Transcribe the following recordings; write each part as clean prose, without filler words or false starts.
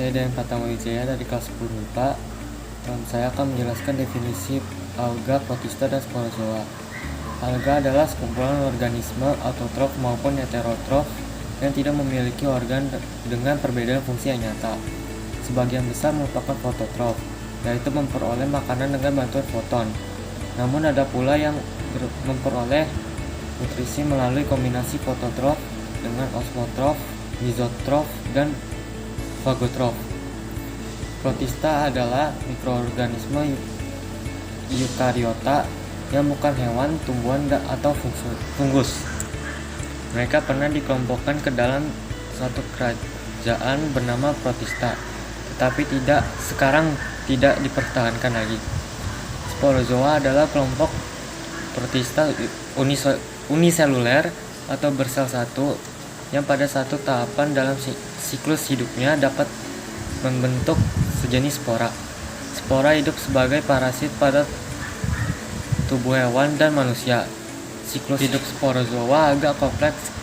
saya Dayan Pratamawijaya dari kelas 10 MIPA. Saya akan menjelaskan definisi alga, protista, dan sporozoa. Alga adalah sekumpulan organisme autotrof maupun heterotrof yang tidak memiliki organ dengan perbedaan fungsi yang nyata. Sebagian besar merupakan fototrof, yaitu memperoleh makanan dengan bantuan foton. Namun ada pula yang memperoleh nutrisi melalui kombinasi fototrof dengan osmotrof, mesotrof, dan fagotrof. Protista adalah mikroorganisme eukariota yang bukan hewan, tumbuhan, atau fungus. Mereka pernah dikelompokkan ke dalam satu kerajaan bernama Protista, tetapi sekarang tidak dipertahankan lagi. Sporozoa adalah kelompok Protista uniseluler atau bersel satu yang pada satu tahapan dalam siklus hidupnya dapat membentuk sejenis spora. Spora hidup sebagai parasit pada tubuh hewan dan manusia. Siklus hidup sporozoa agak kompleks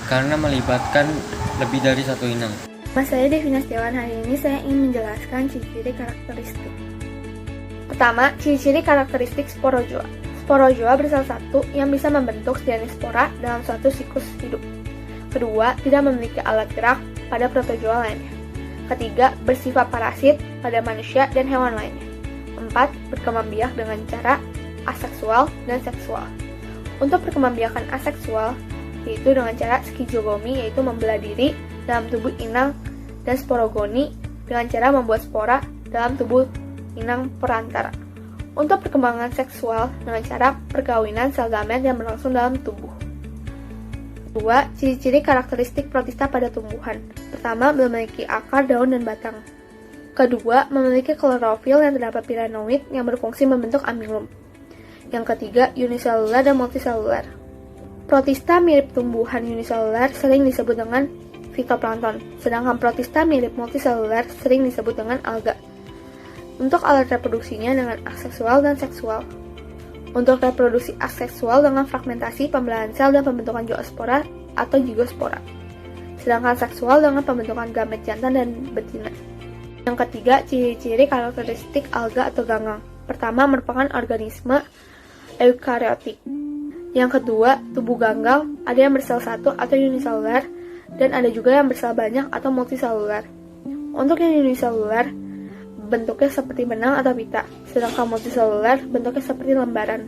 karena melibatkan lebih dari satu inang. Saya Devina Setiawan. Hari ini saya ingin menjelaskan ciri-ciri karakteristik. Pertama, ciri-ciri karakteristik sporozoa. Sporozoa bersel satu yang bisa membentuk sejenis spora dalam suatu siklus hidup. Kedua, tidak memiliki alat gerak pada protozoa lainnya. Ketiga, bersifat parasit pada manusia dan hewan lainnya. 4. Berkembang biak dengan cara aseksual dan seksual. Untuk perkembangbiakan aseksual, yaitu dengan cara skizogomi, yaitu membelah diri dalam tubuh inang, dan sporogoni dengan cara membuat spora dalam tubuh inang perantara. Untuk perkembangan seksual dengan cara perkawinan sel gamet yang berlangsung dalam tubuh. 2. Ciri-ciri karakteristik protista pada tumbuhan. Pertama, memiliki akar, daun, dan batang. Kedua, memiliki klorofil yang terdapat pirenoid yang berfungsi membentuk amilum. Yang ketiga, uniselular dan multiselular. Protista mirip tumbuhan uniselular sering disebut dengan fitoplankton, sedangkan protista mirip multiselular sering disebut dengan alga. Untuk alat reproduksinya dengan aseksual dan seksual. Untuk reproduksi aseksual dengan fragmentasi, pembelahan sel, dan pembentukan zoospora atau zigospora. Sedangkan seksual dengan pembentukan gamet jantan dan betina. Yang ketiga, ciri-ciri karakteristik alga atau ganggang. Pertama, merupakan organisme eukariotik. Yang kedua, tubuh ganggal, ada yang bersel satu atau uniselular, dan ada juga yang bersel banyak atau multiselular. Untuk yang uniselular, bentuknya seperti benang atau pita, sedangkan multiselular bentuknya seperti lembaran.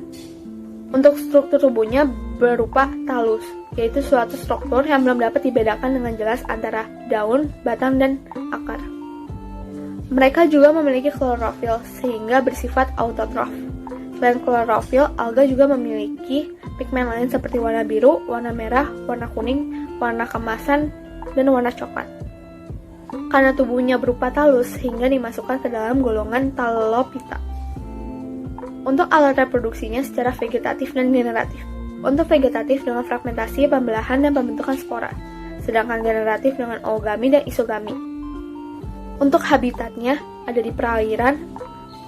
Untuk struktur tubuhnya berupa talus, yaitu suatu struktur yang belum dapat dibedakan dengan jelas antara daun, batang, dan akar. Mereka juga memiliki klorofil, sehingga bersifat autotrof. Selain klorofil, alga juga memiliki pigmen lain seperti warna biru, warna merah, warna kuning, warna kemasan, dan warna coklat. Karena tubuhnya berupa talus, sehingga dimasukkan ke dalam golongan Talophyta. Untuk alat reproduksinya secara vegetatif dan generatif. Untuk vegetatif dengan fragmentasi, pembelahan, dan pembentukan spora, sedangkan generatif dengan oogami dan isogami. Untuk habitatnya, ada di perairan,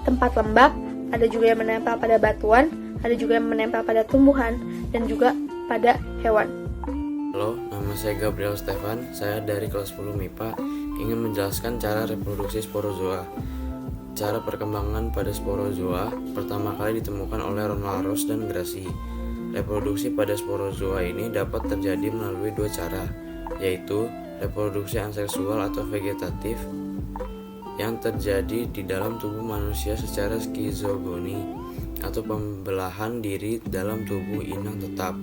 tempat lembab, ada juga yang menempel pada batuan, ada juga yang menempel pada tumbuhan, dan juga pada hewan. Halo, nama saya Gabriel Stefan, saya dari kelas 10 MIPA, ingin menjelaskan cara reproduksi sporozoa. Cara perkembangan pada sporozoa pertama kali ditemukan oleh Ronald Ross dan Grassi. Reproduksi pada sporozoa ini dapat terjadi melalui dua cara, yaitu reproduksi aseksual atau vegetatif yang terjadi di dalam tubuh manusia secara skizogoni atau pembelahan diri dalam tubuh inang tetap,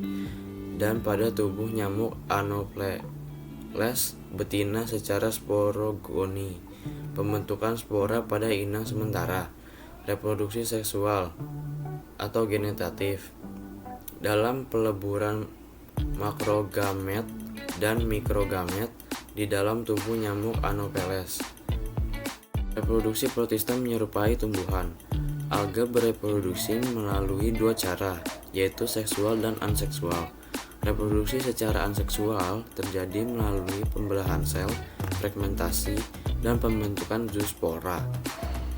dan pada tubuh nyamuk Anopheles betina secara sporogoni, pembentukan spora pada inang sementara. Reproduksi seksual atau generatif dalam peleburan makrogamet dan mikrogamet di dalam tubuh nyamuk Anopheles. Reproduksi protista menyerupai tumbuhan. Alga bereproduksi melalui dua cara, yaitu seksual dan anseksual. Reproduksi secara anseksual terjadi melalui pembelahan sel, fragmentasi, dan pembentukan zoospora.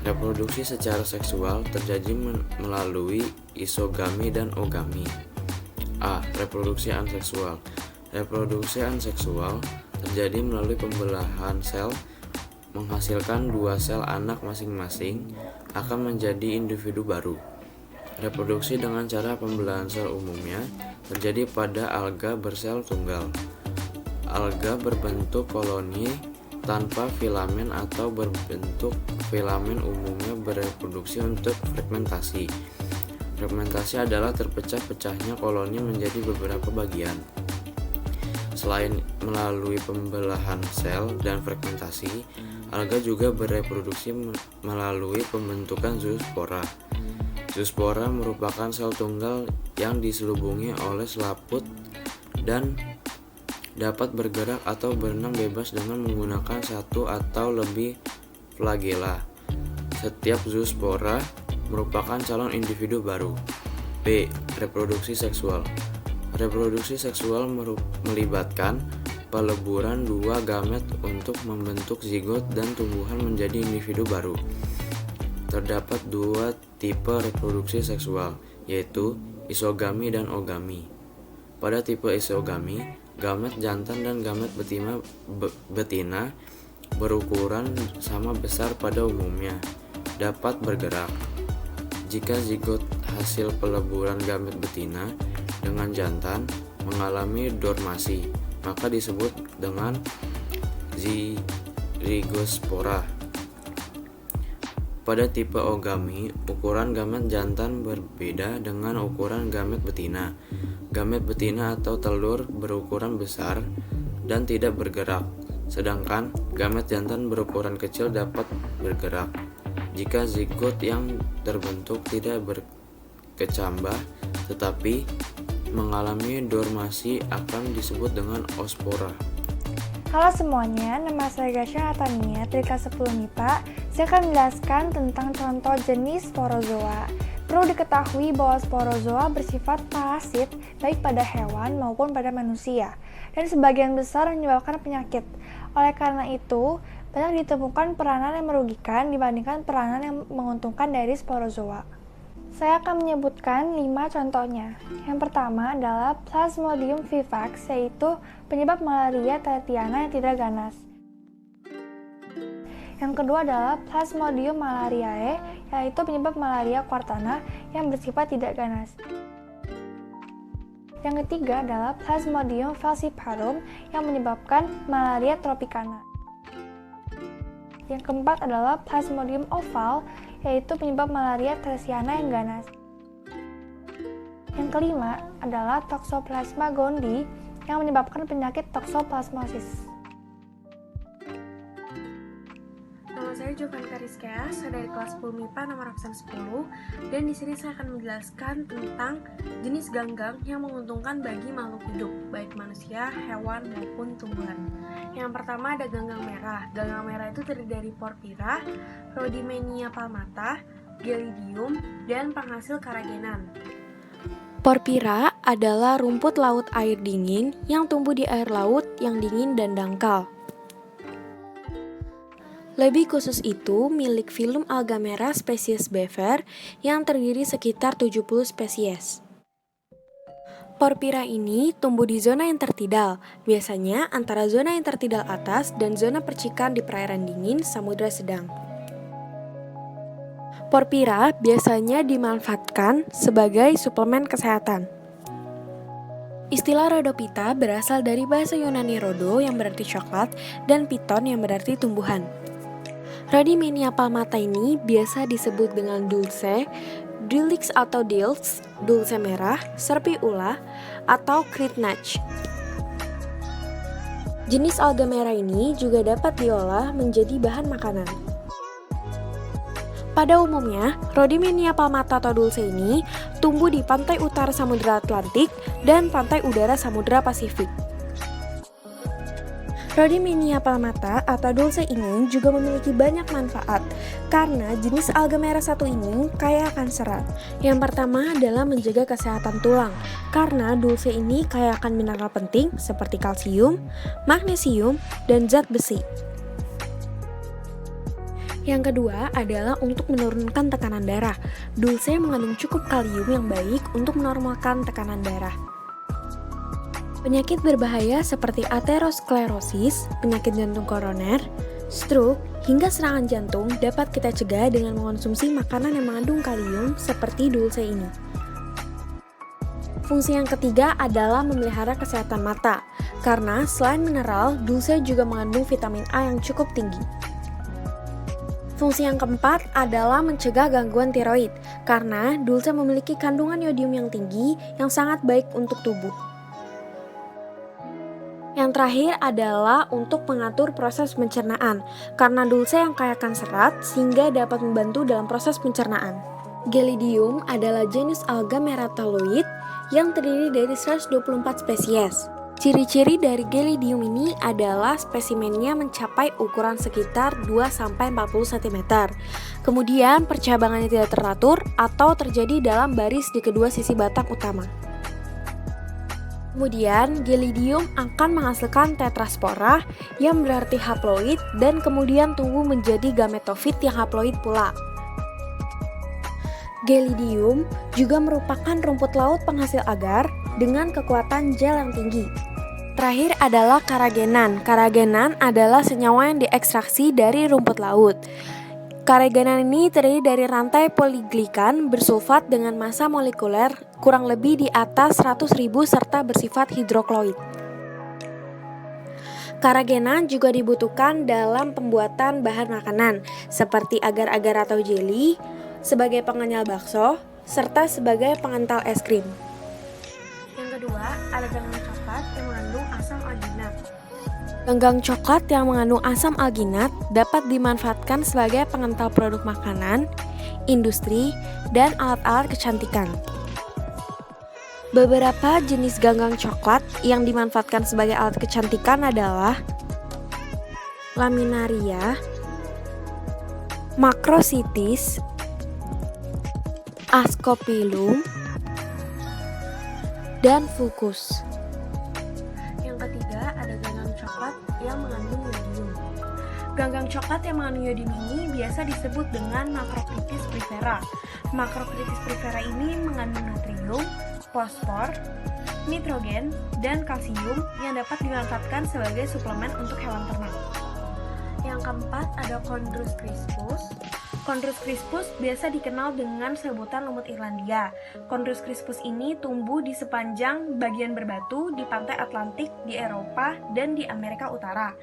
Reproduksi secara seksual terjadi melalui isogami dan ogami. A. Reproduksi anseksual. Reproduksi anseksual terjadi melalui pembelahan sel, menghasilkan 2 sel anak masing-masing akan menjadi individu baru. Reproduksi dengan cara pembelahan sel umumnya terjadi pada alga bersel tunggal. Alga berbentuk koloni tanpa filamen atau berbentuk filamen umumnya bereproduksi untuk fragmentasi. Fragmentasi adalah terpecah-pecahnya koloni menjadi beberapa bagian. Selain melalui pembelahan sel dan fragmentasi, alga juga bereproduksi melalui pembentukan zoospora. Zoospora merupakan sel tunggal yang diselubungi oleh selaput dan dapat bergerak atau berenang bebas dengan menggunakan satu atau lebih flagela. Setiap zoospora merupakan calon individu baru. B. Reproduksi seksual. Reproduksi seksual melibatkan peleburan 2 gamet untuk membentuk zigot dan tumbuhan menjadi individu baru. Terdapat 2 tipe reproduksi seksual, yaitu isogami dan ogami. Pada tipe isogami, gamet jantan dan gamet betina berukuran sama besar pada umumnya, dapat bergerak. Jika zigot hasil peleburan gamet betina dengan jantan mengalami dormasi, maka disebut dengan zygospora. Pada tipe ogami, ukuran gamet jantan berbeda dengan ukuran gamet betina. Gamet betina atau telur berukuran besar dan tidak bergerak, sedangkan gamet jantan berukuran kecil dapat bergerak. Jika zigot yang terbentuk tidak berkecambah tetapi mengalami dormasi akan disebut dengan oospora. Halo semuanya, nama saya Gasya Atania dari kelas 10 MIPA. Saya akan menjelaskan tentang contoh jenis sporozoa. Perlu diketahui bahwa sporozoa bersifat parasit baik pada hewan maupun pada manusia, dan sebagian besar menyebabkan penyakit. Oleh karena itu, banyak ditemukan peranan yang merugikan dibandingkan peranan yang menguntungkan dari sporozoa. Saya akan menyebutkan 5 contohnya. Yang pertama adalah Plasmodium vivax, yaitu penyebab malaria tertiana yang tidak ganas. Yang kedua adalah Plasmodium malariae, yaitu penyebab malaria quartana yang bersifat tidak ganas. Yang ketiga adalah Plasmodium falciparum yang menyebabkan malaria tropicana. Yang keempat adalah Plasmodium oval, yaitu penyebab malaria tersiana yang ganas. Yang kelima adalah Toxoplasma gondii yang menyebabkan penyakit toxoplasmosis. Nama saya Jovanka Rizkea, saya dari kelas 10 MIPA nomor absen 10, dan di sini saya akan menjelaskan tentang jenis ganggang yang menguntungkan bagi makhluk hidup, baik manusia, hewan, maupun tumbuhan. Yang pertama ada ganggang merah. Ganggang merah itu terdiri dari Porphyra, Rhodymenia palmata, Gelidium, dan penghasil karagenan. Porphyra adalah rumput laut air dingin yang tumbuh di air laut yang dingin dan dangkal. Lebih khusus itu milik filum alga merah spesies bever yang terdiri sekitar 70 spesies. Porphyra ini tumbuh di zona intertidal, biasanya antara zona intertidal atas dan zona percikan di perairan dingin Samudra Sedang. Porphyra biasanya dimanfaatkan sebagai suplemen kesehatan. Istilah Rhodophyta berasal dari bahasa Yunani rhodo yang berarti coklat dan piton yang berarti tumbuhan. Rhodymenia palmata ini biasa disebut dengan dulce, Dulix atau Dilx, dulce merah, Serpiula, atau Kritnach. Jenis alga merah ini juga dapat diolah menjadi bahan makanan. Pada umumnya, Rhodymenia palmata atau dulce ini tumbuh di pantai utara Samudra Atlantik dan pantai udara Samudra Pasifik. Rhodymenia palmata atau dulce ini juga memiliki banyak manfaat karena jenis alga merah satu ini kaya akan serat. Yang pertama adalah menjaga kesehatan tulang karena dulce ini kaya akan mineral penting seperti kalsium, magnesium, dan zat besi. Yang kedua adalah untuk menurunkan tekanan darah. Dulce mengandung cukup kalium yang baik untuk menormalkan tekanan darah. Penyakit berbahaya seperti aterosklerosis, penyakit jantung koroner, Stroke hingga serangan jantung dapat kita cegah dengan mengonsumsi makanan yang mengandung kalium seperti dulce ini. Fungsi yang ketiga adalah memelihara kesehatan mata, karena selain mineral, dulce juga mengandung vitamin A yang cukup tinggi. Fungsi yang keempat adalah mencegah gangguan tiroid, karena dulce memiliki kandungan yodium yang tinggi yang sangat baik untuk tubuh. Yang terakhir adalah untuk mengatur proses pencernaan, karena dulce yang kaya akan serat sehingga dapat membantu dalam proses pencernaan. Gelidium adalah jenis alga merataloid yang terdiri dari 124 spesies. Ciri-ciri dari Gelidium ini adalah spesimennya mencapai ukuran sekitar 2-40 cm. Kemudian percabangannya tidak teratur atau terjadi dalam baris di kedua sisi batang utama. Kemudian, Gelidium akan menghasilkan tetraspora yang berarti haploid dan kemudian tumbuh menjadi gametofit yang haploid pula. Gelidium juga merupakan rumput laut penghasil agar dengan kekuatan gel yang tinggi. Terakhir adalah karagenan. Karagenan adalah senyawa yang diekstraksi dari rumput laut. Karagenan ini terdiri dari rantai poliglikan bersulfat dengan massa molekuler kurang lebih di atas 100.000 serta bersifat hidrokloid. Karagenan juga dibutuhkan dalam pembuatan bahan makanan seperti agar-agar atau jelly, sebagai pengenyal bakso, serta sebagai pengental es krim. Yang kedua, ada ganggang coklat yang mengandung asam alginat. Ganggang coklat yang mengandung asam alginat dapat dimanfaatkan sebagai pengental produk makanan, industri, dan alat-alat kecantikan. Beberapa jenis ganggang coklat yang dimanfaatkan sebagai alat kecantikan adalah laminaria, macrositis, ascophyllum, dan fucus. Yang ketiga, ada ganggang coklat yang mengandung yodium. Ganggang coklat yang mengandung yodium ini biasa disebut dengan Macrocrytis prevera. Macrocrytis prevera ini mengandung natrium, fosfor, nitrogen, dan kalsium yang dapat dimanfaatkan sebagai suplemen untuk hewan ternak. Yang keempat, ada Chondrus crispus. Chondrus crispus biasa dikenal dengan sebutan lumut Irlandia. Chondrus crispus ini tumbuh di sepanjang bagian berbatu di pantai Atlantik di Eropa dan di Amerika Utara.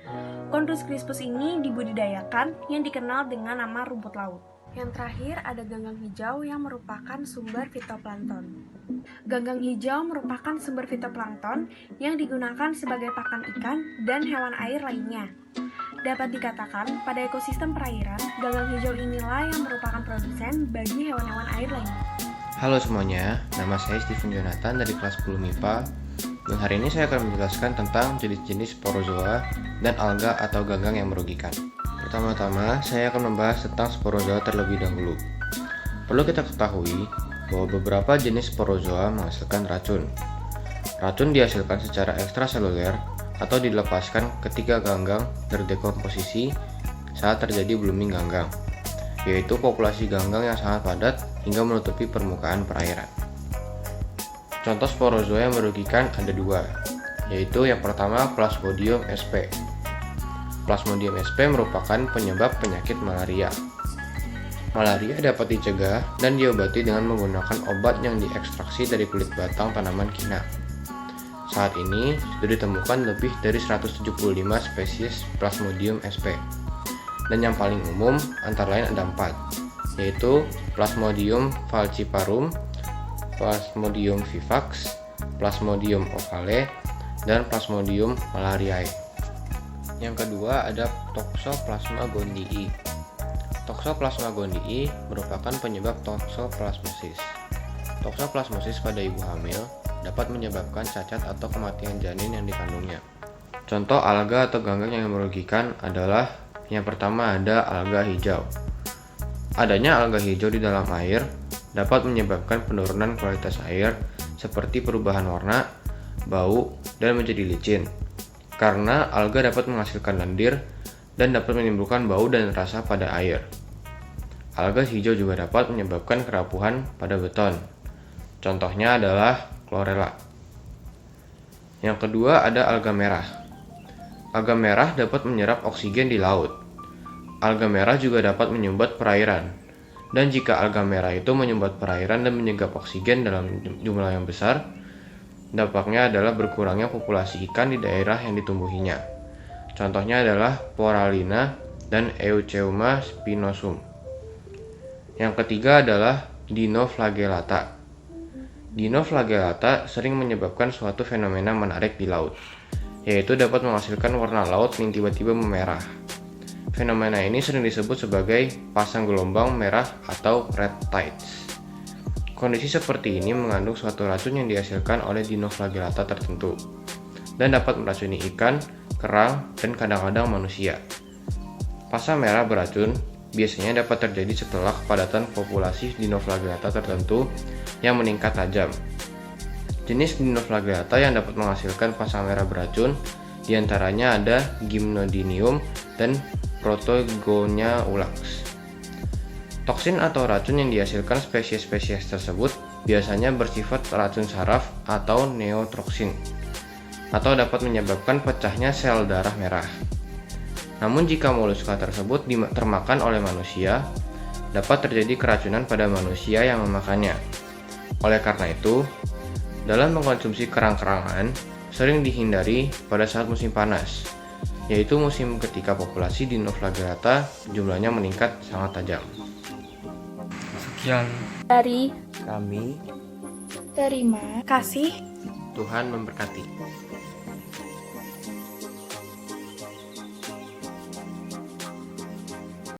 Chondrus crispus ini dibudidayakan yang dikenal dengan nama rumput laut. Yang terakhir ada ganggang hijau yang merupakan sumber fitoplankton. Ganggang hijau merupakan sumber fitoplankton yang digunakan sebagai pakan ikan dan hewan air lainnya. Dapat dikatakan, pada ekosistem perairan, ganggang hijau inilah yang merupakan produsen bagi hewan-hewan air lainnya. Halo semuanya, nama saya Steven Jonathan dari kelas 10 MIPA. Dan hari ini saya akan menjelaskan tentang jenis-jenis sporozoa dan alga atau ganggang yang merugikan. Pertama-tama, saya akan membahas tentang sporozoa terlebih dahulu. Perlu kita ketahui bahwa beberapa jenis sporozoa menghasilkan racun. Racun dihasilkan secara ekstraseluler atau dilepaskan ketika ganggang terdekomposisi saat terjadi blooming ganggang, yaitu populasi ganggang yang sangat padat hingga menutupi permukaan perairan. Contoh sporozoa yang merugikan ada dua, yaitu yang pertama Plasmodium sp. Plasmodium sp merupakan penyebab penyakit malaria. Malaria dapat dicegah dan diobati dengan menggunakan obat yang diekstraksi dari kulit batang tanaman kina. Saat ini sudah ditemukan lebih dari 175 spesies Plasmodium sp. Dan yang paling umum antara lain ada 4, yaitu Plasmodium falciparum, Plasmodium vivax, Plasmodium ovale, dan Plasmodium malariae. Yang kedua ada Toxoplasma gondii. Toxoplasma gondii merupakan penyebab toxoplasmosis. Toxoplasmosis pada ibu hamil dapat menyebabkan cacat atau kematian janin yang dikandungnya. Contoh alga atau ganggang yang merugikan adalah yang pertama ada alga hijau. Adanya alga hijau di dalam air dapat menyebabkan penurunan kualitas air seperti perubahan warna, bau, dan menjadi licin. Karena alga dapat menghasilkan lendir dan dapat menimbulkan bau dan rasa pada air. Alga hijau juga dapat menyebabkan kerapuhan pada beton. Contohnya adalah chlorella. Yang kedua ada alga merah. Alga merah dapat menyerap oksigen di laut. alga merah juga dapat menyumbat perairan. Dan jika alga merah itu menyumbat perairan dan menyerap oksigen dalam jumlah yang besar, dampaknya adalah berkurangnya populasi ikan di daerah yang ditumbuhinya. Contohnya adalah Poralina dan Eucheuma spinosum. Yang ketiga adalah Dinoflagellata. Dinoflagellata sering menyebabkan suatu fenomena menarik di laut, yaitu dapat menghasilkan warna laut yang tiba-tiba memerah. Fenomena ini sering disebut sebagai pasang gelombang merah atau red tides. Kondisi seperti ini mengandung suatu racun yang dihasilkan oleh Dinoflagellata tertentu dan dapat meracuni ikan, kerang, dan kadang-kadang manusia. Pasang merah beracun biasanya dapat terjadi setelah kepadatan populasi Dinoflagellata tertentu yang meningkat tajam. Jenis Dinoflagellata yang dapat menghasilkan pasang merah beracun diantaranya ada Gymnodinium dan Protogonia ulax. Toksin atau racun yang dihasilkan spesies-spesies tersebut biasanya bersifat racun saraf atau neotroksin, atau dapat menyebabkan pecahnya sel darah merah. Namun jika moluska tersebut termakan oleh manusia, dapat terjadi keracunan pada manusia yang memakannya. Oleh karena itu, dalam mengkonsumsi kerang-kerangan sering dihindari pada saat musim panas, yaitu musim ketika populasi Dinoflagellata jumlahnya meningkat sangat tajam. Sekian. Dari Kami terima Kasih Tuhan memberkati.